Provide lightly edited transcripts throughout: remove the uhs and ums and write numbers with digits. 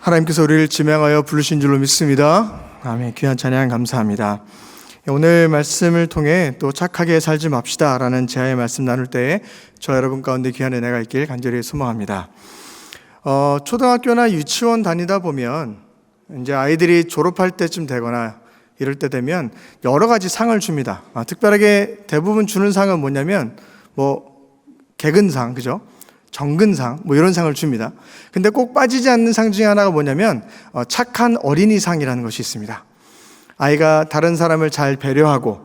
하나님께서 우리를 지명하여 부르신 줄로 믿습니다. 아멘. 귀한 찬양 감사합니다. 오늘 말씀을 통해 또 착하게 살지 맙시다 라는 제아의 말씀 나눌 때에 저 여러분 가운데 귀한 은혜가 있길 간절히 소망합니다. 초등학교나 유치원 다니다 보면 이제 아이들이 졸업할 때쯤 되거나 이럴 때 되면 여러 가지 상을 줍니다. 특별하게 대부분 주는 상은 뭐냐면 개근상, 그죠? 정근상, 이런 상을 줍니다. 근데 꼭 빠지지 않는 상 중에 하나가 뭐냐면 착한 어린이상이라는 것이 있습니다. 아이가 다른 사람을 잘 배려하고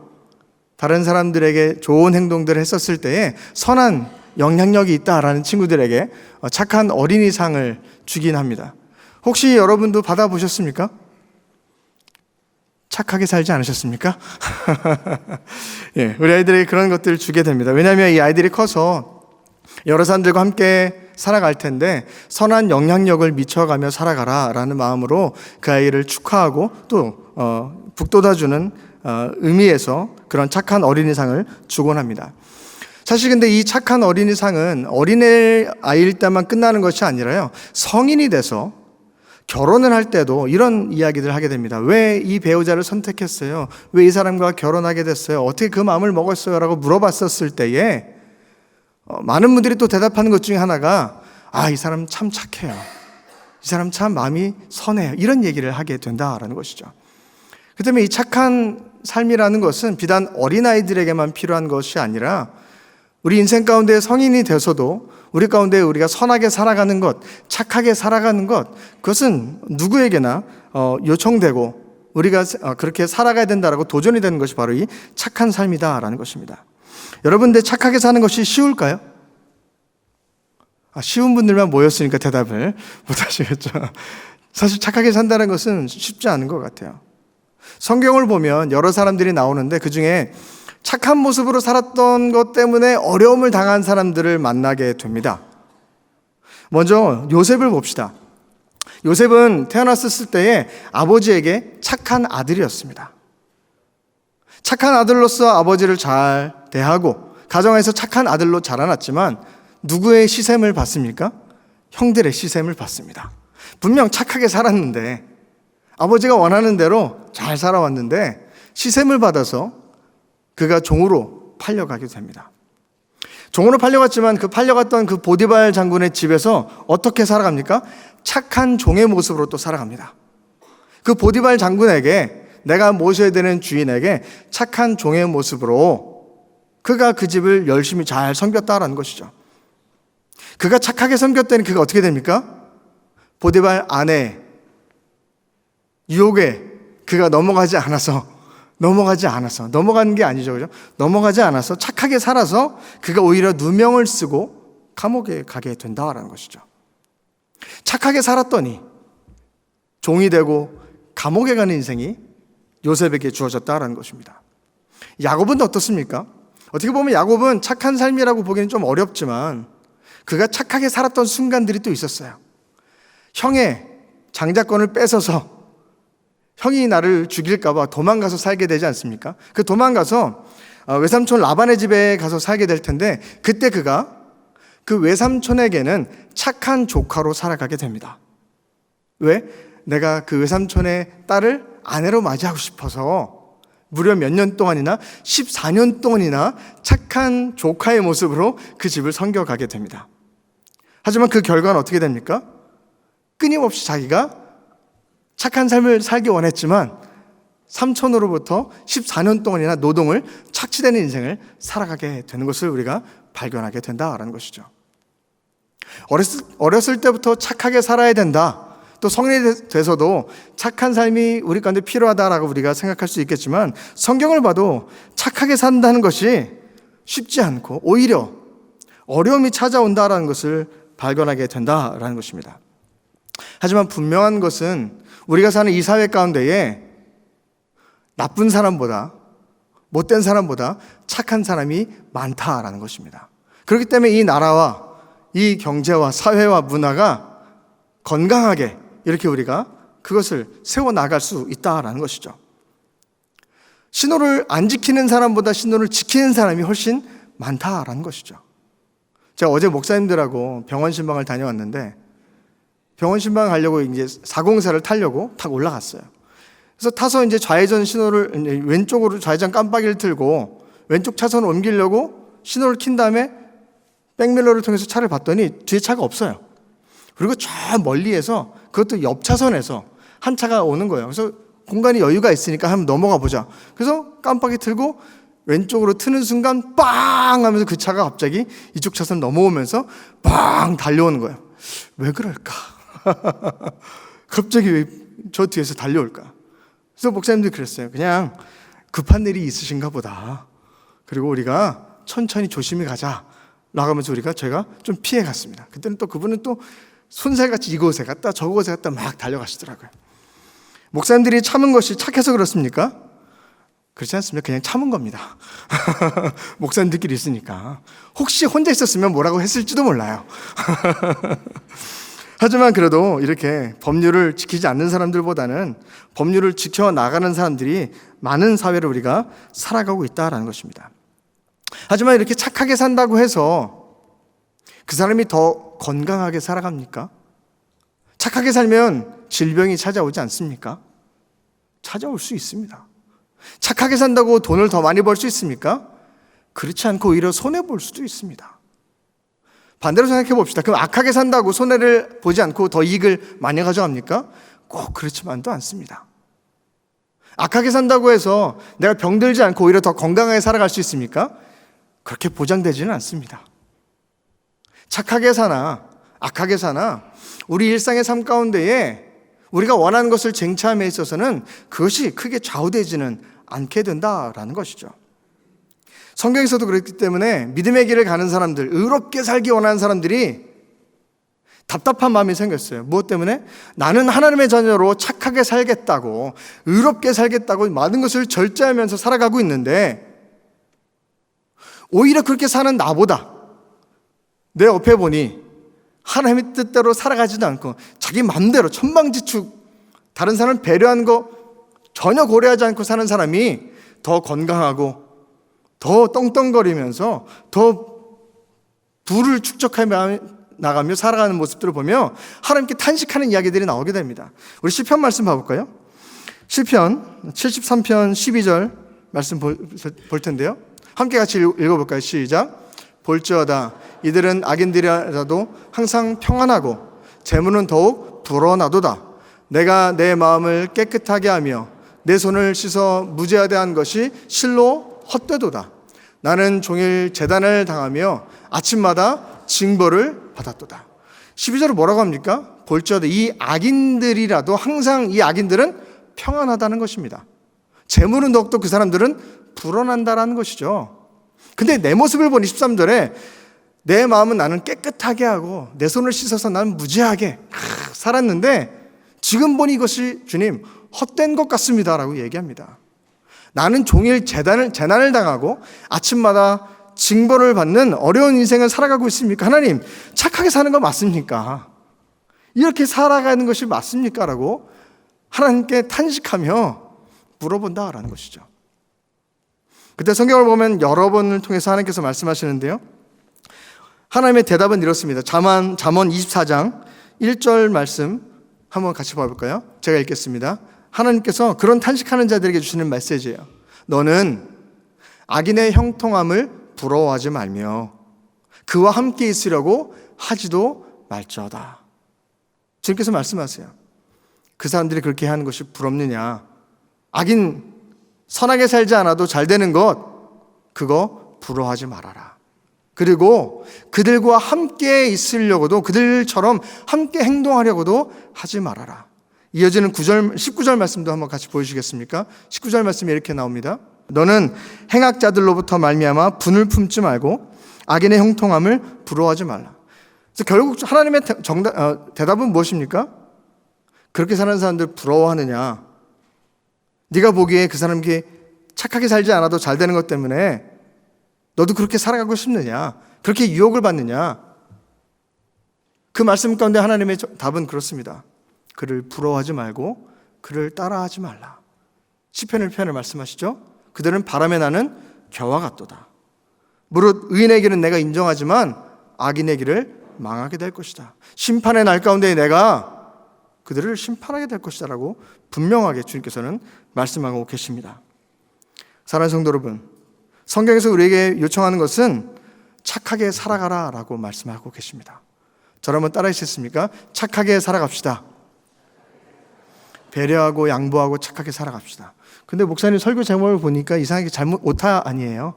다른 사람들에게 좋은 행동들을 했었을 때에 선한 영향력이 있다라는 친구들에게 착한 어린이상을 주긴 합니다. 혹시 여러분도 받아보셨습니까? 착하게 살지 않으셨습니까? 예, 우리 아이들에게 그런 것들을 주게 됩니다. 왜냐하면 이 아이들이 커서 여러 사람들과 함께 살아갈 텐데 선한 영향력을 미쳐가며 살아가라 라는 마음으로 그 아이를 축하하고 또 북돋아주는 의미에서 그런 착한 어린이상을 주곤 합니다. 사실 근데 이 착한 어린이상은 어린아이일 때만 끝나는 것이 아니라요, 성인이 돼서 결혼을 할 때도 이런 이야기들 하게 됩니다. 왜 이 배우자를 선택했어요? 왜 이 사람과 결혼하게 됐어요? 어떻게 그 마음을 먹었어요? 라고 물어봤었을 때에 많은 분들이 또 대답하는 것 중에 하나가 이 사람 참 착해요. 이 사람 참 마음이 선해요. 이런 얘기를 하게 된다라는 것이죠. 그 때문에 이 착한 삶이라는 것은 비단 어린아이들에게만 필요한 것이 아니라 우리 인생 가운데 성인이 돼서도 우리 가운데 우리가 선하게 살아가는 것, 착하게 살아가는 것, 그것은 누구에게나 요청되고 우리가 그렇게 살아가야 된다라고 도전이 되는 것이 바로 이 착한 삶이다라는 것입니다. 여러분들 착하게 사는 것이 쉬울까요? 쉬운 분들만 모였으니까 대답을 못 하시겠죠. 사실 착하게 산다는 것은 쉽지 않은 것 같아요. 성경을 보면 여러 사람들이 나오는데 그 중에 착한 모습으로 살았던 것 때문에 어려움을 당한 사람들을 만나게 됩니다. 먼저 요셉을 봅시다. 요셉은 태어났을 때에 아버지에게 착한 아들이었습니다. 착한 아들로서 아버지를 잘 대하고 가정에서 착한 아들로 자라났지만 누구의 시샘을 받습니까? 형들의 시샘을 받습니다. 분명 착하게 살았는데 아버지가 원하는 대로 잘 살아왔는데 시샘을 받아서 그가 종으로 팔려가게 됩니다. 종으로 팔려갔지만 그 팔려갔던 그 보디발 장군의 집에서 어떻게 살아갑니까? 착한 종의 모습으로 또 살아갑니다. 그 보디발 장군에게 내가 모셔야 되는 주인에게 착한 종의 모습으로 그가 그 집을 열심히 잘 섬겼다라는 것이죠. 그가 착하게 섬겼더니 그가 어떻게 됩니까? 보디발 아내 유혹에 그가 넘어가지 않아서 착하게 살아서 그가 오히려 누명을 쓰고 감옥에 가게 된다라는 것이죠. 착하게 살았더니 종이 되고 감옥에 가는 인생이 요셉에게 주어졌다라는 것입니다. 야곱은 어떻습니까? 어떻게 보면 야곱은 착한 삶이라고 보기는 좀 어렵지만 그가 착하게 살았던 순간들이 또 있었어요. 형의 장자권을 뺏어서 형이 나를 죽일까 봐 도망가서 살게 되지 않습니까? 그 도망가서 외삼촌 라반의 집에 가서 살게 될 텐데 그때 그가 그 외삼촌에게는 착한 조카로 살아가게 됩니다. 왜? 내가 그 외삼촌의 딸을 아내로 맞이하고 싶어서 무려 몇 년 동안이나 14년 동안이나 착한 조카의 모습으로 그 집을 섬겨가게 됩니다. 하지만 그 결과는 어떻게 됩니까? 끊임없이 자기가 착한 삶을 살기 원했지만 삼촌으로부터 14년 동안이나 노동을 착취되는 인생을 살아가게 되는 것을 우리가 발견하게 된다라는 것이죠. 어렸을 때부터 착하게 살아야 된다. 또 성인이 돼서도 착한 삶이 우리 가운데 필요하다라고 우리가 생각할 수 있겠지만 성경을 봐도 착하게 산다는 것이 쉽지 않고 오히려 어려움이 찾아온다라는 것을 발견하게 된다라는 것입니다. 하지만 분명한 것은 우리가 사는 이 사회 가운데에 나쁜 사람보다 못된 사람보다 착한 사람이 많다라는 것입니다. 그렇기 때문에 이 나라와 이 경제와 사회와 문화가 건강하게 이렇게 우리가 그것을 세워나갈 수 있다라는 것이죠. 신호를 안 지키는 사람보다 신호를 지키는 사람이 훨씬 많다라는 것이죠. 제가 어제 목사님들하고 병원 신방을 다녀왔는데 병원 신방 가려고 이제 404를 타려고 탁 올라갔어요. 그래서 타서 이제 좌회전 신호를 왼쪽으로 좌회전 깜빡이를 틀고 왼쪽 차선을 옮기려고 신호를 킨 다음에 백밀러를 통해서 차를 봤더니 뒤에 차가 없어요. 그리고 저 멀리에서 그것도 옆 차선에서 한 차가 오는 거예요. 그래서 공간이 여유가 있으니까 한번 넘어가 보자. 그래서 깜빡이 틀고 왼쪽으로 트는 순간 빵 하면서 그 차가 갑자기 이쪽 차선 넘어오면서 빵 달려오는 거예요. 왜 그럴까? 갑자기 왜 저 뒤에서 달려올까? 그래서 목사님들이 그랬어요. 그냥 급한 일이 있으신가 보다. 그리고 우리가 천천히 조심히 가자 나가면서 저희가 좀 피해 갔습니다. 그때는 또 그분은 또 손살같이 이곳에 갔다 저곳에 갔다 막 달려가시더라고요. 목사님들이 참은 것이 착해서 그렇습니까? 그렇지 않습니다. 그냥 참은 겁니다. 목사님들끼리 있으니까. 혹시 혼자 있었으면 뭐라고 했을지도 몰라요. 하지만 그래도 이렇게 법률을 지키지 않는 사람들보다는 법률을 지켜나가는 사람들이 많은 사회를 우리가 살아가고 있다는 것입니다. 하지만 이렇게 착하게 산다고 해서 그 사람이 더 건강하게 살아갑니까? 착하게 살면 질병이 찾아오지 않습니까? 찾아올 수 있습니다. 착하게 산다고 돈을 더 많이 벌 수 있습니까? 그렇지 않고 오히려 손해볼 수도 있습니다. 반대로 생각해 봅시다. 그럼 악하게 산다고 손해를 보지 않고 더 이익을 많이 가져갑니까? 꼭 그렇지만도 않습니다. 악하게 산다고 해서 내가 병들지 않고 오히려 더 건강하게 살아갈 수 있습니까? 그렇게 보장되지는 않습니다. 착하게 사나 악하게 사나 우리 일상의 삶 가운데에 우리가 원하는 것을 쟁취함에 있어서는 그것이 크게 좌우되지는 않게 된다라는 것이죠. 성경에서도 그렇기 때문에 믿음의 길을 가는 사람들, 의롭게 살기 원하는 사람들이 답답한 마음이 생겼어요. 무엇 때문에? 나는 하나님의 자녀로 착하게 살겠다고, 의롭게 살겠다고 많은 것을 절제하면서 살아가고 있는데 오히려 그렇게 사는 나보다 내 옆에 보니 하나님의 뜻대로 살아가지도 않고 자기 마음대로 천방지축, 다른 사람을 배려한 거 전혀 고려하지 않고 사는 사람이 더 건강하고 더 떵떵거리면서 더 부를 축적하며 나가며 살아가는 모습들을 보며 하나님께 탄식하는 이야기들이 나오게 됩니다. 우리 시편 말씀 봐볼까요? 시편 73편 12절 말씀 볼 텐데요. 함께 같이 읽어볼까요? 시작. 볼지어다 이들은 악인들이라도 항상 평안하고 재물은 더욱 불어나도다. 내가 내 마음을 깨끗하게 하며 내 손을 씻어 무죄하게 한 것이 실로 헛되도다. 나는 종일 재단을 당하며 아침마다 징벌을 받았도다. 12절은 뭐라고 합니까? 볼지어다 이 악인들이라도 항상 이 악인들은 평안하다는 것입니다. 재물은 더욱더 그 사람들은 불어난다는 것이죠. 근데 내 모습을 보니 13절에 내 마음은 나는 깨끗하게 하고 내 손을 씻어서 나는 무죄하게 살았는데 지금 보니 이것이 주님 헛된 것 같습니다 라고 얘기합니다. 나는 종일 재난을 당하고 아침마다 징벌을 받는 어려운 인생을 살아가고 있습니까? 하나님 착하게 사는 거 맞습니까? 이렇게 살아가는 것이 맞습니까? 라고 하나님께 탄식하며 물어본다라는 것이죠. 그때 성경을 보면 여러 번을 통해서 하나님께서 말씀하시는데요. 하나님의 대답은 이렇습니다. 잠언 24장 1절 말씀 한번 같이 봐볼까요? 제가 읽겠습니다. 하나님께서 그런 탄식하는 자들에게 주시는 메시지예요. 너는 악인의 형통함을 부러워하지 말며 그와 함께 있으려고 하지도 말지어다. 주님께서 말씀하세요. 그 사람들이 그렇게 하는 것이 부럽느냐? 악인 선하게 살지 않아도 잘 되는 것 그거 부러워하지 말아라. 그리고 그들과 함께 있으려고도 그들처럼 함께 행동하려고도 하지 말아라. 이어지는 19절 말씀도 한번 같이 보여주시겠습니까? 19절 말씀이 이렇게 나옵니다. 너는 행악자들로부터 말미암아 분을 품지 말고 악인의 형통함을 부러워하지 말라. 그래서 결국 하나님의 대답은 무엇입니까? 그렇게 사는 사람들 부러워하느냐? 네가 보기에 그 사람에게 착하게 살지 않아도 잘 되는 것 때문에 너도 그렇게 살아가고 싶느냐? 그렇게 유혹을 받느냐? 그 말씀 가운데 하나님의 답은 그렇습니다. 그를 부러워하지 말고 그를 따라하지 말라. 시편 1편을 말씀하시죠. 그들은 바람에 나는 겨와 같도다. 무릇 의인에게는 내가 인정하지만 악인의 길을 망하게 될 것이다. 심판의 날 가운데 내가 그들을 심판하게 될 것이다 라고 분명하게 주님께서는 말씀하고 계십니다. 사랑하는 성도 여러분, 성경에서 우리에게 요청하는 것은 착하게 살아가라 라고 말씀하고 계십니다. 저를 한번 따라 하시겠습니까? 착하게 살아갑시다. 배려하고 양보하고 착하게 살아갑시다. 근데 목사님 설교 제목을 보니까 이상하게 잘못 오타 아니에요.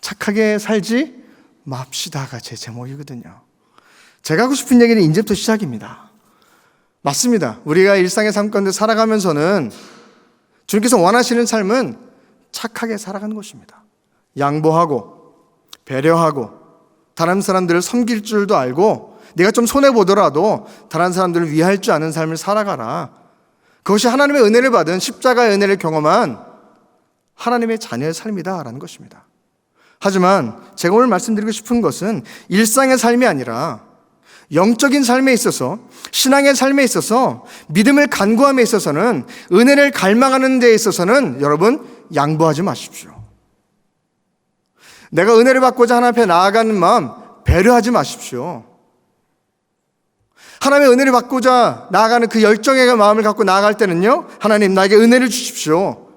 착하게 살지 맙시다가 제 제목이거든요. 제가 하고 싶은 얘기는 이제부터 시작입니다. 맞습니다. 우리가 일상의 삶 가운데 살아가면서는 주님께서 원하시는 삶은 착하게 살아가는 것입니다. 양보하고 배려하고 다른 사람들을 섬길 줄도 알고 내가 좀 손해보더라도 다른 사람들을 위할 줄 아는 삶을 살아가라. 그것이 하나님의 은혜를 받은 십자가의 은혜를 경험한 하나님의 자녀의 삶이다라는 것입니다. 하지만 제가 오늘 말씀드리고 싶은 것은 일상의 삶이 아니라 영적인 삶에 있어서, 신앙의 삶에 있어서, 믿음을 간구함에 있어서는, 은혜를 갈망하는 데 있어서는 여러분 양보하지 마십시오. 내가 은혜를 받고자 하나님 앞에 나아가는 마음 배려하지 마십시오. 하나님의 은혜를 받고자 나아가는 그 열정의 마음을 갖고 나아갈 때는요, 하나님 나에게 은혜를 주십시오.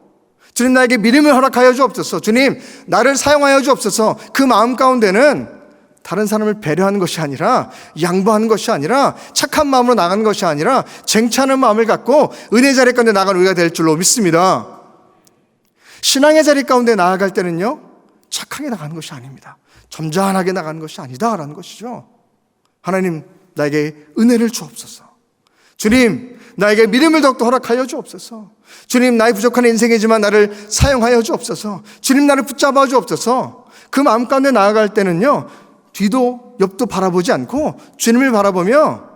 주님 나에게 믿음을 허락하여 주옵소서. 주님 나를 사용하여 주옵소서. 그 마음 가운데는 다른 사람을 배려하는 것이 아니라, 양보하는 것이 아니라, 착한 마음으로 나가는 것이 아니라 쟁취하는 마음을 갖고 은혜 자리 가운데 나가는 우리가 될 줄로 믿습니다. 신앙의 자리 가운데 나아갈 때는요, 착하게 나가는 것이 아닙니다. 점잖하게 나가는 것이 아니다라는 것이죠. 하나님 나에게 은혜를 주옵소서. 주님 나에게 믿음을 더욱더 허락하여 주옵소서. 주님 나의 부족한 인생이지만 나를 사용하여 주옵소서. 주님 나를 붙잡아 주옵소서. 그 마음 가운데 나아갈 때는요, 뒤도 옆도 바라보지 않고 주님을 바라보며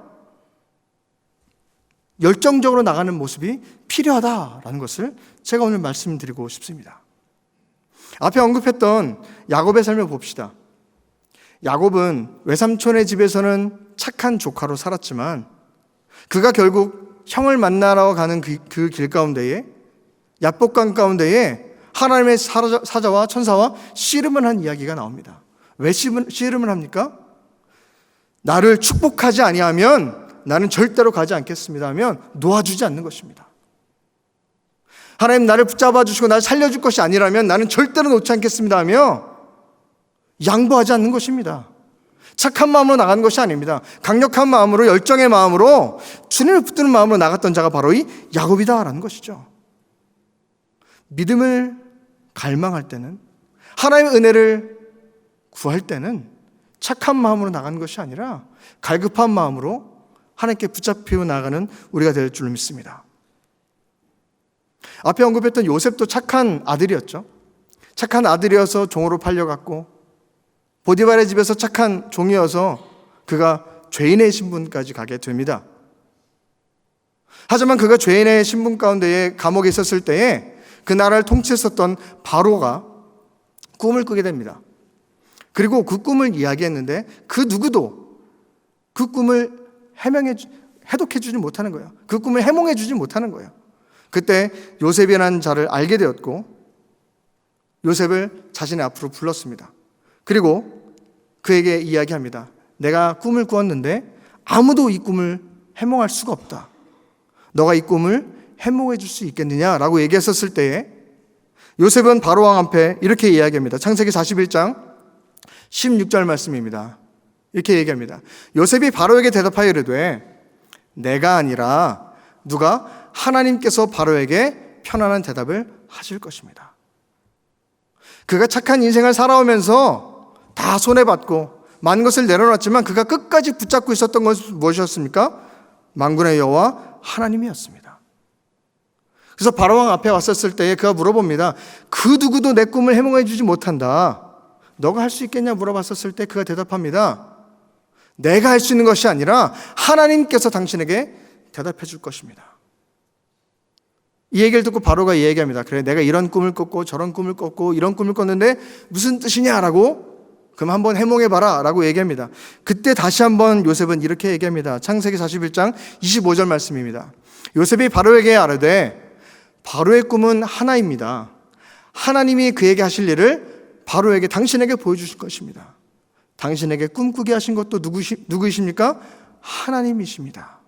열정적으로 나가는 모습이 필요하다라는 것을 제가 오늘 말씀드리고 싶습니다. 앞에 언급했던 야곱의 삶을 봅시다. 야곱은 외삼촌의 집에서는 착한 조카로 살았지만 그가 결국 형을 만나러 가는 그 길 가운데에, 야복강 가운데에 하나님의 사자와 천사와 씨름을 한 이야기가 나옵니다. 왜 씨름을 합니까? 나를 축복하지 아니하면 나는 절대로 가지 않겠습니다 하면 놓아주지 않는 것입니다. 하나님 나를 붙잡아 주시고 나를 살려줄 것이 아니라면 나는 절대로 놓지 않겠습니다 하며 양보하지 않는 것입니다. 착한 마음으로 나가는 것이 아닙니다. 강력한 마음으로, 열정의 마음으로, 주님을 붙드는 마음으로 나갔던 자가 바로 이 야곱이다라는 것이죠. 믿음을 갈망할 때는, 하나님의 은혜를 구할 때는 착한 마음으로 나가는 것이 아니라 갈급한 마음으로 하나님께 붙잡히고 나가는 우리가 될 줄 믿습니다. 앞에 언급했던 요셉도 착한 아들이었죠. 착한 아들이어서 종으로 팔려갔고 보디발의 집에서 착한 종이어서 그가 죄인의 신분까지 가게 됩니다. 하지만 그가 죄인의 신분 가운데에 감옥에 있었을 때에 그 나라를 통치했었던 바로가 꿈을 꾸게 됩니다. 그리고 그 꿈을 이야기했는데 그 누구도 그 꿈을 해독해 주지 못하는 거예요. 그 꿈을 해몽해 주지 못하는 거예요. 그때 요셉이라는 자를 알게 되었고 요셉을 자신의 앞으로 불렀습니다. 그리고 그에게 이야기합니다. 내가 꿈을 꾸었는데 아무도 이 꿈을 해몽할 수가 없다. 너가 이 꿈을 해몽해 줄 수 있겠느냐라고 얘기했었을 때에 요셉은 바로 왕 앞에 이렇게 이야기합니다. 창세기 41장 16절 말씀입니다. 이렇게 얘기합니다. 요셉이 바로에게 대답하여 이르되 내가 아니라 누가 하나님께서 바로에게 편안한 대답을 하실 것입니다. 그가 착한 인생을 살아오면서 다 손해받고 많은 것을 내려놨지만 그가 끝까지 붙잡고 있었던 것은 무엇이었습니까? 만군의 여호와 하나님이었습니다. 그래서 바로왕 앞에 왔었을 때에 그가 물어봅니다. 그 누구도 내 꿈을 해몽해 주지 못한다. 너가 할 수 있겠냐 물어봤었을 때 그가 대답합니다. 내가 할 수 있는 것이 아니라 하나님께서 당신에게 대답해 줄 것입니다. 이 얘기를 듣고 바로가 이 얘기합니다. 그래, 내가 이런 꿈을 꿨고 저런 꿈을 꿨고 이런 꿈을 꿨는데 무슨 뜻이냐라고, 그럼 한번 해몽해봐라 라고 얘기합니다. 그때 다시 한번 요셉은 이렇게 얘기합니다. 창세기 41장 25절 말씀입니다. 요셉이 바로에게 아뢰되 바로의 꿈은 하나입니다. 하나님이 그에게 하실 일을 바로에게 당신에게 보여주실 것입니다. 당신에게 꿈꾸게 하신 것도 누구이십니까? 하나님이십니다.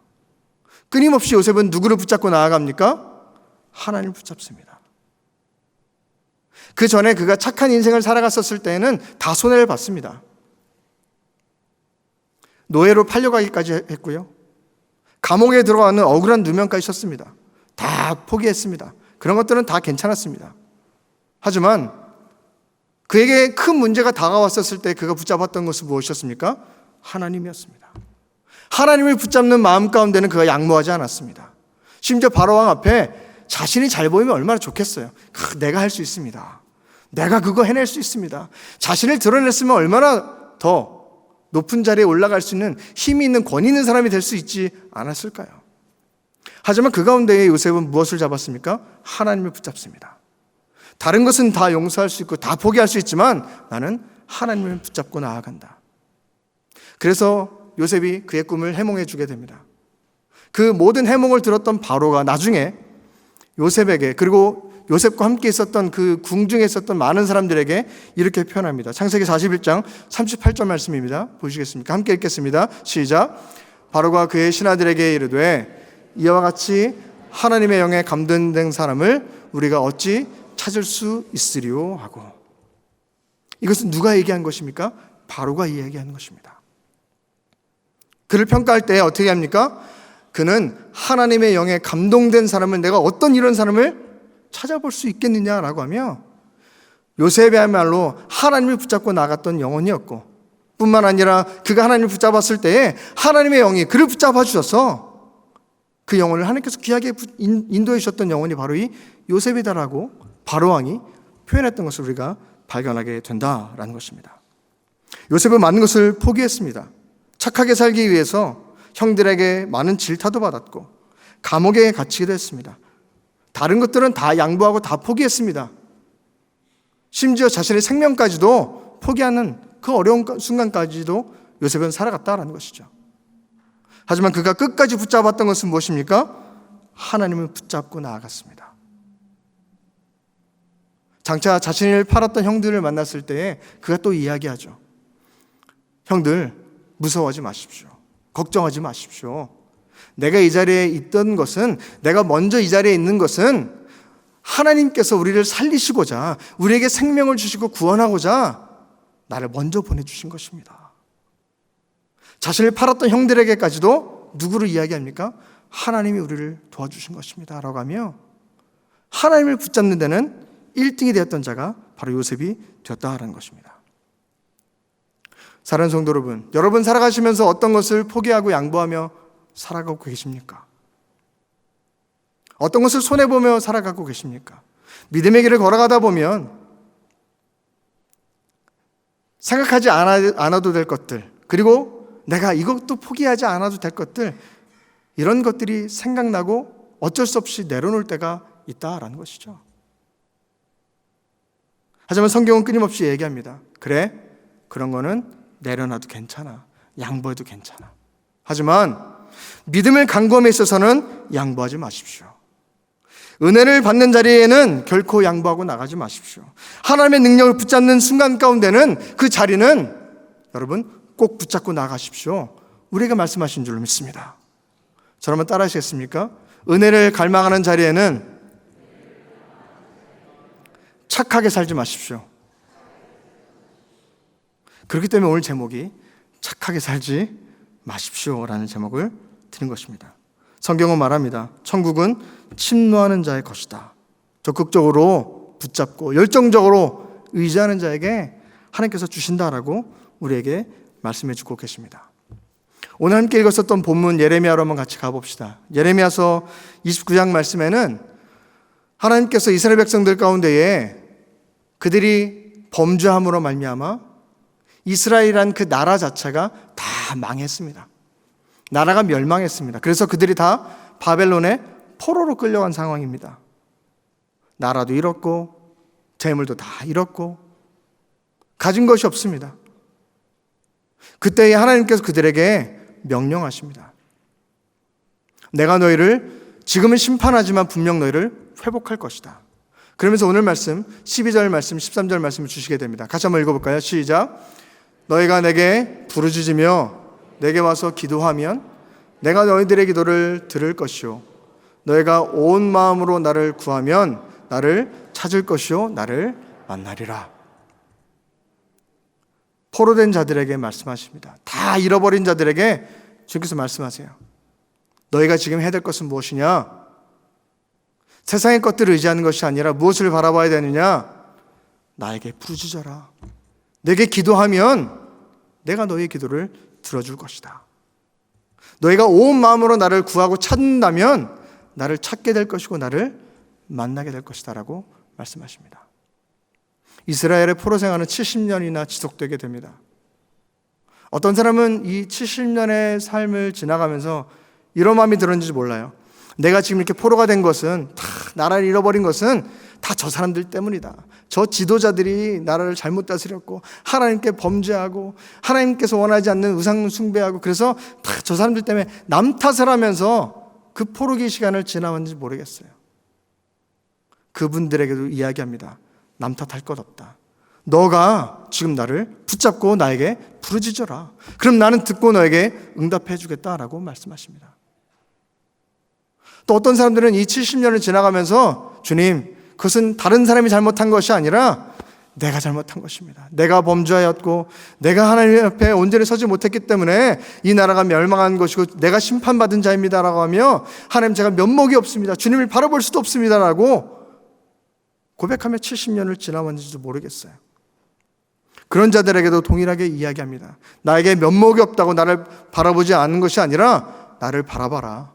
끊임없이 요셉은 누구를 붙잡고 나아갑니까? 하나님을 붙잡습니다. 그 전에 그가 착한 인생을 살아갔었을 때에는 다 손해를 봤습니다. 노예로 팔려가기까지 했고요. 감옥에 들어가는 억울한 누명까지 쳤습니다. 다 포기했습니다. 그런 것들은 다 괜찮았습니다. 하지만 그에게 큰 문제가 다가왔었을 때 그가 붙잡았던 것은 무엇이었습니까? 하나님이었습니다. 하나님을 붙잡는 마음 가운데는 그가 양보하지 않았습니다. 심지어 바로왕 앞에 자신이 잘 보이면 얼마나 좋겠어요. 내가 할 수 있습니다. 내가 그거 해낼 수 있습니다. 자신을 드러냈으면 얼마나 더 높은 자리에 올라갈 수 있는 힘이 있는 권위 있는 사람이 될 수 있지 않았을까요? 하지만 그 가운데에 요셉은 무엇을 잡았습니까? 하나님을 붙잡습니다. 다른 것은 다 용서할 수 있고 다 포기할 수 있지만 나는 하나님을 붙잡고 나아간다. 그래서 요셉이 그의 꿈을 해몽해 주게 됩니다. 그 모든 해몽을 들었던 바로가 나중에 요셉에게, 그리고 요셉과 함께 있었던 그 궁중에 있었던 많은 사람들에게 이렇게 표현합니다. 창세기 41장 38절 말씀입니다. 보시겠습니까? 함께 읽겠습니다. 시작. 바로가 그의 신하들에게 이르되 이와 같이 하나님의 영에 감동된 사람을 우리가 어찌 찾을 수 있으리요 하고. 이것은 누가 얘기한 것입니까? 바로가 이야기하는 것입니다. 그를 평가할 때 어떻게 합니까? 그는 하나님의 영에 감동된 사람을, 내가 어떤 이런 사람을 찾아볼 수 있겠느냐라고 하며 요셉이야말로 하나님을 붙잡고 나갔던 영혼이었고, 뿐만 아니라 그가 하나님을 붙잡았을 때에 하나님의 영이 그를 붙잡아 주셔서 그 영혼을 하나님께서 귀하게 인도해 주셨던 영혼이 바로 이 요셉이다라고 바로왕이 표현했던 것을 우리가 발견하게 된다라는 것입니다. 요셉은 많은 것을 포기했습니다. 착하게 살기 위해서 형들에게 많은 질타도 받았고 감옥에 갇히기도 했습니다. 다른 것들은 다 양보하고 다 포기했습니다. 심지어 자신의 생명까지도 포기하는 그 어려운 순간까지도 요셉은 살아갔다라는 것이죠. 하지만 그가 끝까지 붙잡았던 것은 무엇입니까? 하나님을 붙잡고 나아갔습니다. 장차 자신을 팔았던 형들을 만났을 때에 그가 또 이야기하죠. 형들, 무서워하지 마십시오. 걱정하지 마십시오. 내가 이 자리에 있던 것은, 내가 먼저 이 자리에 있는 것은 하나님께서 우리를 살리시고자, 우리에게 생명을 주시고 구원하고자 나를 먼저 보내주신 것입니다. 자신을 팔았던 형들에게까지도 누구를 이야기합니까? 하나님이 우리를 도와주신 것입니다 라고 하며 하나님을 붙잡는 데는 1등이 되었던 자가 바로 요셉이 되었다라는 것입니다. 사랑하는 성도 여러분, 여러분 살아가시면서 어떤 것을 포기하고 양보하며 살아가고 계십니까? 어떤 것을 손해보며 살아가고 계십니까? 믿음의 길을 걸어가다 보면 생각하지 않아도 될 것들, 그리고 내가 이것도 포기하지 않아도 될 것들, 이런 것들이 생각나고 어쩔 수 없이 내려놓을 때가 있다라는 것이죠. 하지만 성경은 끊임없이 얘기합니다. 그래, 그런 거는 내려놔도 괜찮아. 양보해도 괜찮아. 하지만 믿음을 강구함에 있어서는 양보하지 마십시오. 은혜를 받는 자리에는 결코 양보하고 나가지 마십시오. 하나님의 능력을 붙잡는 순간 가운데는 그 자리는 여러분 꼭 붙잡고 나가십시오. 우리에게 말씀하신 줄로 믿습니다. 저를 한번 따라 하시겠습니까? 은혜를 갈망하는 자리에는 착하게 살지 마십시오. 그렇기 때문에 오늘 제목이 착하게 살지 마십시오라는 제목을 드린 것입니다. 성경은 말합니다. 천국은 침노하는 자의 것이다. 적극적으로 붙잡고 열정적으로 의지하는 자에게 하나님께서 주신다라고 우리에게 말씀해 주고 계십니다. 오늘 함께 읽었었던 본문 예레미야로 한번 같이 가봅시다. 예레미야서 29장 말씀에는 하나님께서 이스라엘 백성들 가운데에 그들이 범죄함으로 말미암아 이스라엘이란 그 나라 자체가 다 망했습니다. 나라가 멸망했습니다. 그래서 그들이 다 바벨론의 포로로 끌려간 상황입니다. 나라도 잃었고 재물도 다 잃었고 가진 것이 없습니다. 그때에 하나님께서 그들에게 명령하십니다. 내가 너희를 지금은 심판하지만 분명 너희를 회복할 것이다. 그러면서 오늘 말씀 12절 말씀 13절 말씀을 주시게 됩니다. 같이 한번 읽어볼까요? 시작. 너희가 내게 부르짖으며 내게 와서 기도하면 내가 너희들의 기도를 들을 것이요 너희가 온 마음으로 나를 구하면 나를 찾을 것이요 나를 만나리라. 포로된 자들에게 말씀하십니다. 다 잃어버린 자들에게 주께서 말씀하세요. 너희가 지금 해야 될 것은 무엇이냐? 세상의 것들을 의지하는 것이 아니라 무엇을 바라봐야 되느냐? 나에게 부르짖어라. 내게 기도하면 내가 너희의 기도를 들어줄 것이다. 너희가 온 마음으로 나를 구하고 찾는다면 나를 찾게 될 것이고 나를 만나게 될 것이다 라고 말씀하십니다. 이스라엘의 포로 생활은 70년이나 지속되게 됩니다. 어떤 사람은 이 70년의 삶을 지나가면서 이런 마음이 들었는지 몰라요. 내가 지금 이렇게 포로가 된 것은, 나라를 잃어버린 것은 다 저 사람들 때문이다. 저 지도자들이 나라를 잘못 다스렸고 하나님께 범죄하고 하나님께서 원하지 않는 우상 숭배하고 그래서 다 저 사람들 때문에 남 탓을 하면서 그 포로기 시간을 지나왔는지 모르겠어요. 그분들에게도 이야기합니다. 남 탓할 것 없다. 너가 지금 나를 붙잡고 나에게 부르짖어라. 그럼 나는 듣고 너에게 응답해 주겠다라고 말씀하십니다. 또 어떤 사람들은 이 70년을 지나가면서 주님, 그것은 다른 사람이 잘못한 것이 아니라 내가 잘못한 것입니다. 내가 범죄하였고 내가 하나님 앞에 온전히 서지 못했기 때문에 이 나라가 멸망한 것이고 내가 심판받은 자입니다라고 하며 하나님 제가 면목이 없습니다. 주님을 바라볼 수도 없습니다라고 고백하며 70년을 지나왔는지도 모르겠어요. 그런 자들에게도 동일하게 이야기합니다. 나에게 면목이 없다고 나를 바라보지 않는 것이 아니라 나를 바라봐라.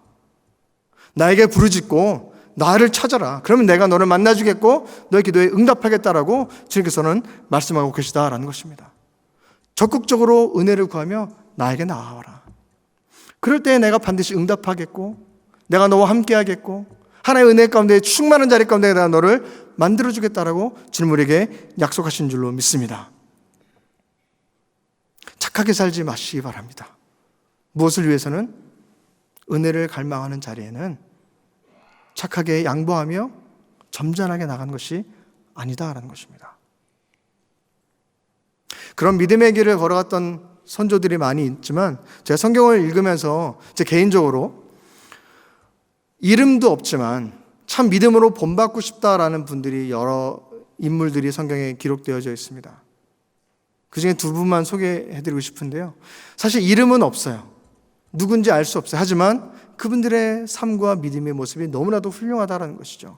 나에게 부르짖고 나를 찾아라. 그러면 내가 너를 만나주겠고 너의 기도에 응답하겠다라고 주님께서는 말씀하고 계시다라는 것입니다. 적극적으로 은혜를 구하며 나에게 나아와라. 그럴 때 내가 반드시 응답하겠고 내가 너와 함께하겠고 하나님의 은혜 가운데 충만한 자리 가운데 내가 너를 만들어주겠다라고 주님 우리에게 약속하신 줄로 믿습니다. 착하게 살지 마시기 바랍니다. 무엇을 위해서는? 은혜를 갈망하는 자리에는 착하게 양보하며 점잖하게 나가는 것이 아니다라는 것입니다. 그런 믿음의 길을 걸어갔던 선조들이 많이 있지만 제가 성경을 읽으면서 제 개인적으로 이름도 없지만 참 믿음으로 본받고 싶다라는 분들이 여러 인물들이 성경에 기록되어져 있습니다. 그 중에 두 분만 소개해드리고 싶은데요. 사실 이름은 없어요. 누군지 알 수 없어요. 하지만 그분들의 삶과 믿음의 모습이 너무나도 훌륭하다는 것이죠.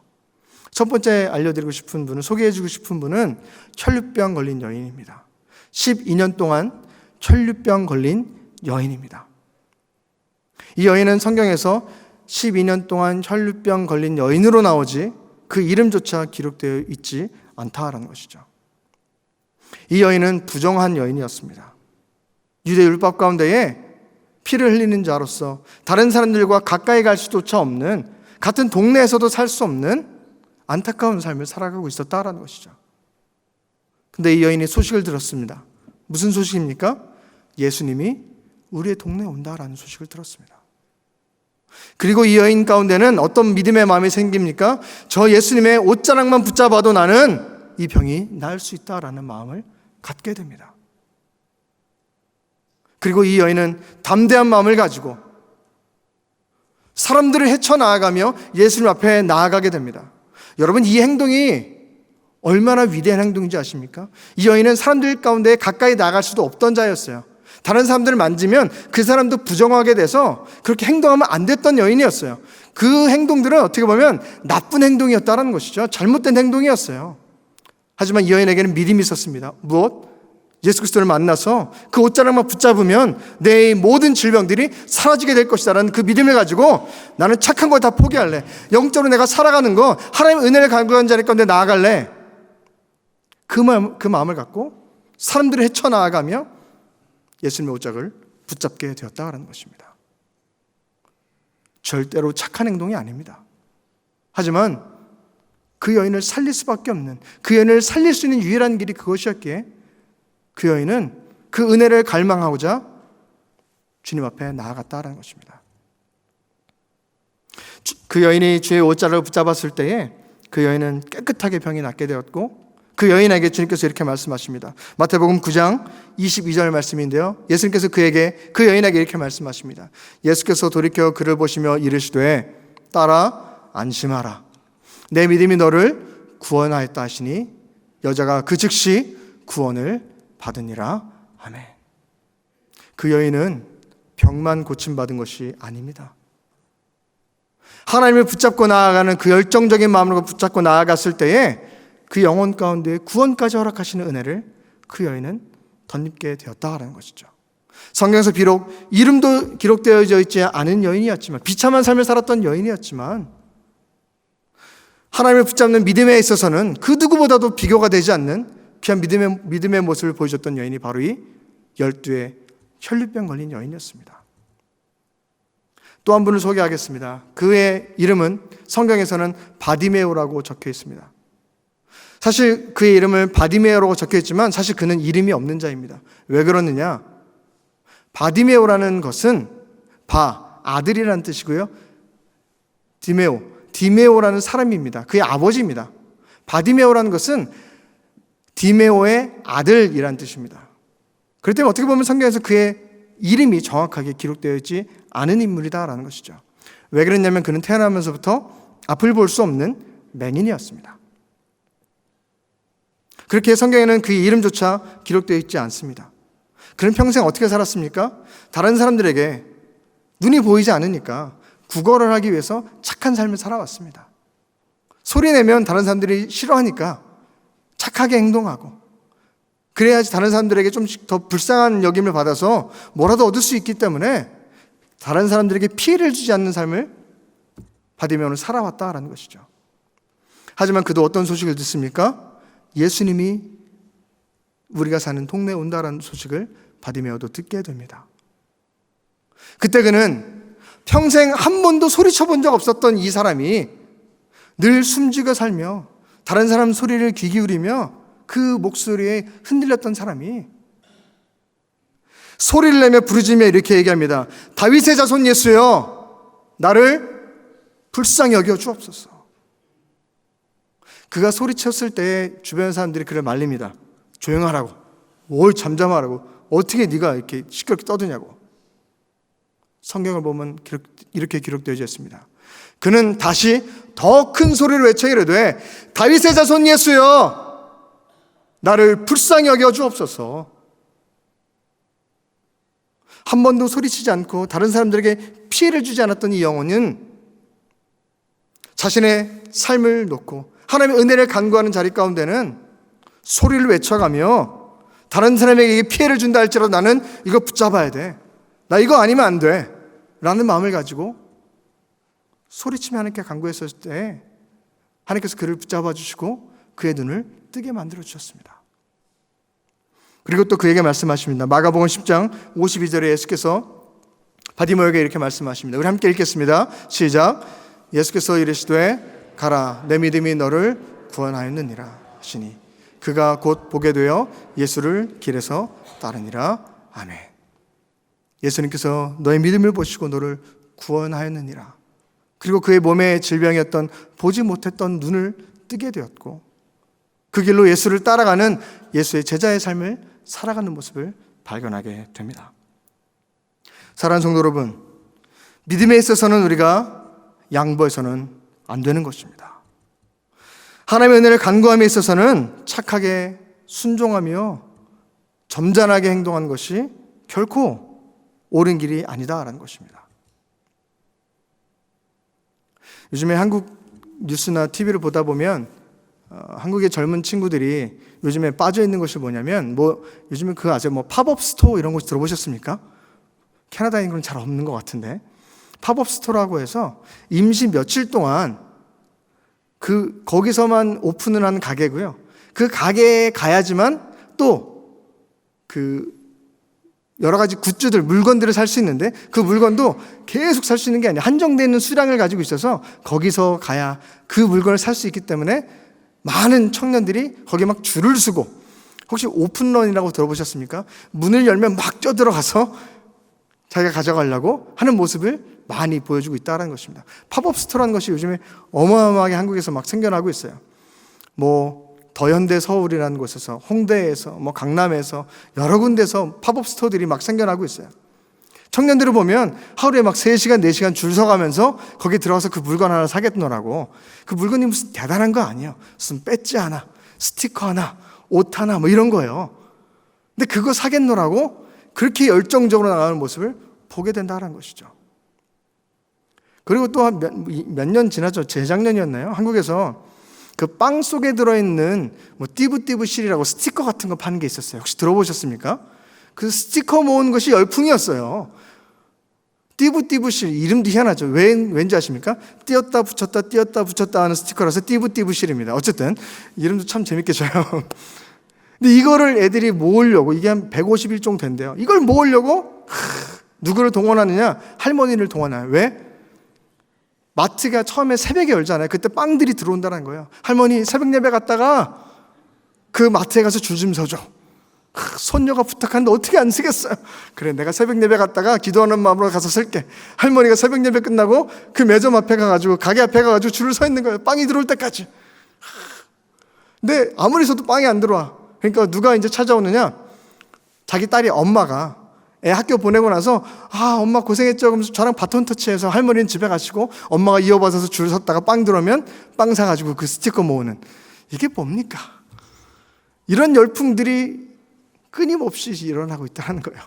첫 번째 알려드리고 싶은 분은, 소개해주고 싶은 분은 혈류병 걸린 여인입니다. 12년 동안 혈류병 걸린 여인입니다. 이 여인은 성경에서 12년 동안 혈류병 걸린 여인으로 나오지 그 이름조차 기록되어 있지 않다라는 것이죠. 이 여인은 부정한 여인이었습니다. 유대 율법 가운데에 피를 흘리는 자로서 다른 사람들과 가까이 갈 수조차 없는, 같은 동네에서도 살 수 없는 안타까운 삶을 살아가고 있었다라는 것이죠. 근데 이 여인이 소식을 들었습니다. 무슨 소식입니까? 예수님이 우리의 동네에 온다라는 소식을 들었습니다. 그리고 이 여인 가운데는 어떤 믿음의 마음이 생깁니까? 저 예수님의 옷자락만 붙잡아도 나는 이 병이 나을 수 있다라는 마음을 갖게 됩니다. 그리고 이 여인은 담대한 마음을 가지고 사람들을 헤쳐나아가며 예수님 앞에 나아가게 됩니다. 여러분, 이 행동이 얼마나 위대한 행동인지 아십니까? 이 여인은 사람들 가운데 가까이 나갈 수도 없던 자였어요. 다른 사람들을 만지면 그 사람도 부정하게 돼서 그렇게 행동하면 안 됐던 여인이었어요. 그 행동들은 어떻게 보면 나쁜 행동이었다는 것이죠. 잘못된 행동이었어요. 하지만 이 여인에게는 믿음이 있었습니다. 무엇? 예수 그리스도를 만나서 그 옷자락만 붙잡으면 내 모든 질병들이 사라지게 될 것이다라는 그 믿음을 가지고 나는 착한 걸 다 포기할래. 영적으로 내가 살아가는 거, 하나님의 은혜를 간구한 자리 가운데 나아갈래. 그 마음을 갖고 사람들을 헤쳐나아가며 예수님의 옷자락을 붙잡게 되었다라는 것입니다. 절대로 착한 행동이 아닙니다. 하지만 그 여인을 살릴 수밖에 없는, 그 여인을 살릴 수 있는 유일한 길이 그것이었기에 그 여인은 그 은혜를 갈망하고자 주님 앞에 나아갔다라는 것입니다. 그 여인이 주의 옷자락을 붙잡았을 때에 그 여인은 깨끗하게 병이 낫게 되었고 그 여인에게 주님께서 이렇게 말씀하십니다. 마태복음 9장 22절 말씀인데요, 예수님께서 그 여인에게 이렇게 말씀하십니다. 예수께서 돌이켜 그를 보시며 이르시되 딸아 안심하라, 내 믿음이 너를 구원하였다 하시니 여자가 그 즉시 구원을 받으니라. 아멘. 그 여인은 병만 고침받은 것이 아닙니다. 하나님을 붙잡고 나아가는 그 열정적인 마음으로 붙잡고 나아갔을 때에 그 영혼 가운데 구원까지 허락하시는 은혜를 그 여인은 덧입게 되었다라는 것이죠. 성경에서 비록 이름도 기록되어져 있지 않은 여인이었지만, 비참한 삶을 살았던 여인이었지만, 하나님을 붙잡는 믿음에 있어서는 그 누구보다도 비교가 되지 않는 귀한 믿음의 모습을 보여줬던 여인이 바로 이 12의 혈류병 걸린 여인이었습니다. 또 한 분을 소개하겠습니다. 그의 이름은 성경에서는 바디메오라고 적혀 있습니다. 사실 그의 이름을 바디메오라고 적혀 있지만 사실 그는 이름이 없는 자입니다. 왜 그러느냐? 바디메오라는 것은 아들이라는 뜻이고요, 디메오라는 사람입니다. 그의 아버지입니다. 바디메오라는 것은 디메오의 아들이라는 뜻입니다. 그렇기 때문에 어떻게 보면 성경에서 그의 이름이 정확하게 기록되어 있지 않은 인물이다라는 것이죠. 왜 그랬냐면 그는 태어나면서부터 앞을 볼 수 없는 맹인이었습니다. 그렇게 성경에는 그의 이름조차 기록되어 있지 않습니다. 그는 평생 어떻게 살았습니까? 다른 사람들에게 눈이 보이지 않으니까 구걸을 하기 위해서 착한 삶을 살아왔습니다. 소리내면 다른 사람들이 싫어하니까 착하게 행동하고, 그래야지 다른 사람들에게 좀 더 불쌍한 여김을 받아서 뭐라도 얻을 수 있기 때문에 다른 사람들에게 피해를 주지 않는 삶을 바디메오는 살아왔다라는 것이죠. 하지만 그도 어떤 소식을 듣습니까? 예수님이 우리가 사는 동네에 온다라는 소식을 바디메오도 듣게 됩니다. 그때 그는 평생 한 번도 소리쳐 본 적 없었던 이 사람이 늘 숨죽여 살며 다른 사람 소리를 귀 기울이며 그 목소리에 흔들렸던 사람이 소리를 내며 부르짖며 이렇게 얘기합니다. 다윗의 자손 예수여, 나를 불쌍히 여겨 주옵소서. 그가 소리쳤을 때 주변 사람들이 그를 말립니다. 조용하라고, 뭘 잠잠하라고, 어떻게 네가 이렇게 시끄럽게 떠드냐고. 성경을 보면 이렇게 기록되어 있습니다. 그는 다시 더 큰 소리로 외쳐 이르되 다윗의 자손 예수여, 나를 불쌍히 여겨 주옵소서. 한 번도 소리치지 않고 다른 사람들에게 피해를 주지 않았던 이 영혼은 자신의 삶을 놓고 하나님의 은혜를 간구하는 자리 가운데는 소리를 외쳐가며 다른 사람에게 피해를 준다 할지라도 나는 이거 붙잡아야 돼, 나 이거 아니면 안 돼 라는 마음을 가지고 소리치며 하나님께 간구했을 때 하나님께서 그를 붙잡아 주시고 그의 눈을 뜨게 만들어 주셨습니다. 그리고 또 그에게 말씀하십니다. 마가복음 10장 52절에 예수께서 바디메오에게 이렇게 말씀하십니다. 우리 함께 읽겠습니다. 시작. 예수께서 이르시되 가라, 내 믿음이 너를 구원하였느니라 하시니 그가 곧 보게 되어 예수를 길에서 따르니라. 아멘. 예수님께서 너의 믿음을 보시고 너를 구원하였느니라. 그리고 그의 몸에 질병이었던 보지 못했던 눈을 뜨게 되었고 그 길로 예수를 따라가는 예수의 제자의 삶을 살아가는 모습을 발견하게 됩니다. 사랑하는 성도 여러분, 믿음에 있어서는 우리가 양보해서는 안 되는 것입니다. 하나님의 은혜를 간구함에 있어서는 착하게 순종하며 점잖하게 행동하는 것이 결코 옳은 길이 아니다라는 것입니다. 요즘에 한국 뉴스나 TV를 보다 보면 한국의 젊은 친구들이 요즘에 빠져 있는 것이 뭐냐면 요즘에 그거 아세요? 팝업 스토어 이런 곳 들어보셨습니까? 캐나다에 있는 건 잘 없는 것 같은데 팝업 스토어라고 해서 임시 며칠 동안 거기서만 오픈을 하는 가게고요. 그 가게에 가야지만 또 여러 가지 굿즈들, 물건들을 살 수 있는데 그 물건도 계속 살 수 있는 게 아니라 한정되어 있는 수량을 가지고 있어서 거기서 가야 그 물건을 살 수 있기 때문에 많은 청년들이 거기에 막 줄을 서고, 혹시 오픈런이라고 들어보셨습니까? 문을 열면 막 뛰어들어가서 자기가 가져가려고 하는 모습을 많이 보여주고 있다는 것입니다. 팝업 스토어라는 것이 요즘에 어마어마하게 한국에서 막 생겨나고 있어요. 더현대 서울이라는 곳에서, 홍대에서, 강남에서 여러 군데서 팝업 스토어들이 막 생겨나고 있어요. 청년들을 보면 하루에 막 3시간, 4시간 줄 서가면서 거기 들어가서 그 물건 하나 사겠노라고. 그 물건이 무슨 대단한 거 아니에요. 무슨 배지 하나, 스티커 하나, 옷 하나 이런 거예요. 근데 그거 사겠노라고 그렇게 열정적으로 나가는 모습을 보게 된다는 것이죠. 그리고 또 몇 년 지났죠. 재작년이었나요? 한국에서 그 빵 속에 들어있는 띠부띠부실이라고 스티커 같은 거 파는 게 있었어요. 혹시 들어보셨습니까? 그 스티커 모은 것이 열풍이었어요. 띠부띠부실, 이름도 희한하죠. 왠지 아십니까? 띄었다 붙였다 띄었다 붙였다 하는 스티커라서 띠부띠부실입니다. 어쨌든 이름도 참 재밌게 져요. 근데 이거를 애들이 모으려고, 이게 한 150일 정도 된대요. 이걸 모으려고 누구를 동원하느냐? 할머니를 동원해요. 왜? 마트가 처음에 새벽에 열잖아요. 그때 빵들이 들어온다는 거예요. 할머니 새벽 예배 갔다가 그 마트에 가서 줄 좀 서줘. 손녀가 부탁하는데 어떻게 안 쓰겠어요? 그래, 내가 새벽 예배 갔다가 기도하는 마음으로 가서 쓸게. 할머니가 새벽 예배 끝나고 그 매점 앞에 가가지고, 가게 앞에 가가지고 줄을 서 있는 거예요. 빵이 들어올 때까지. 근데 아무리 써도 빵이 안 들어와. 그러니까 누가 이제 찾아오느냐? 자기 딸이, 엄마가 애 학교 보내고 나서, 엄마 고생했죠. 그러면서 저랑 바톤 터치해서 할머니는 집에 가시고 엄마가 이어받아서 줄 섰다가 빵 들어오면 빵 사가지고 그 스티커 모으는, 이게 뭡니까? 이런 열풍들이 끊임없이 일어나고 있다는 거예요.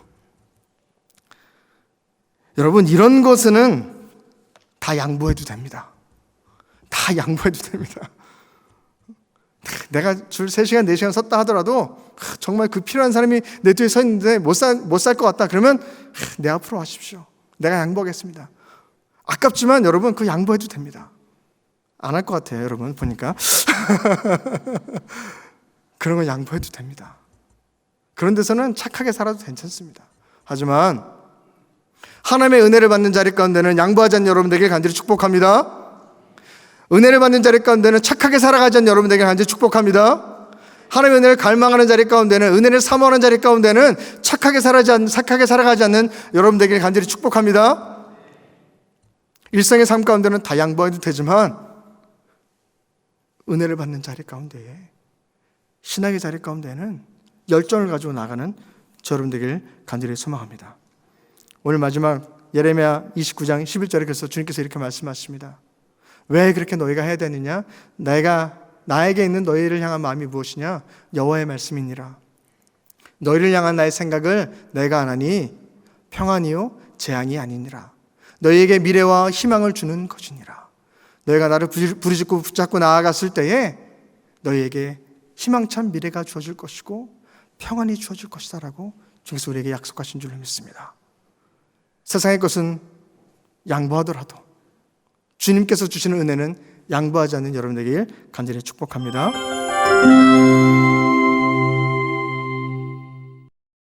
여러분, 이런 것은 다 양보해도 됩니다. 다 양보해도 됩니다. 내가 줄 3시간, 4시간 섰다 하더라도 정말 그 필요한 사람이 내 뒤에 서 있는데 못 살 것 같다. 그러면 내 앞으로 와십시오. 내가 양보하겠습니다. 아깝지만 여러분, 그 양보해도 됩니다. 안 할 것 같아요, 여러분 보니까. 그런 건 양보해도 됩니다. 그런 데서는 착하게 살아도 괜찮습니다. 하지만 하나님의 은혜를 받는 자리 가운데는 양보하지 않는 여러분들에게 간절히 축복합니다. 은혜를 받는 자리 가운데는 착하게 살아가지 않는 여러분들에게 간절히 축복합니다. 하나님의 은혜를 갈망하는 자리 가운데는, 은혜를 사모하는 자리 가운데는 착하게 살아가지 않는 여러분들에게 간절히 축복합니다. 일상의 삶 가운데는 다 양보해도 되지만 은혜를 받는 자리 가운데에, 신학의 자리 가운데는 열정을 가지고 나가는 여러분들에게 간절히 소망합니다. 오늘 마지막 예레미야 29장 11절에 그래서 주님께서 이렇게 말씀하십니다. 왜 그렇게 너희가 해야 되느냐? 나에게 있는 너희를 향한 마음이 무엇이냐? 여호와의 말씀이니라. 너희를 향한 나의 생각을 내가 아나니 평안이요 재앙이 아니니라. 너희에게 미래와 희망을 주는 것이니라. 너희가 나를 부르짖고 붙잡고 나아갔을 때에 너희에게 희망찬 미래가 주어질 것이고 평안이 주어질 것이다 라고 주님께서 우리에게 약속하신 줄로 믿습니다. 세상의 것은 양보하더라도 주님께서 주시는 은혜는 양보하지 않는 여러분에게 간절히 축복합니다.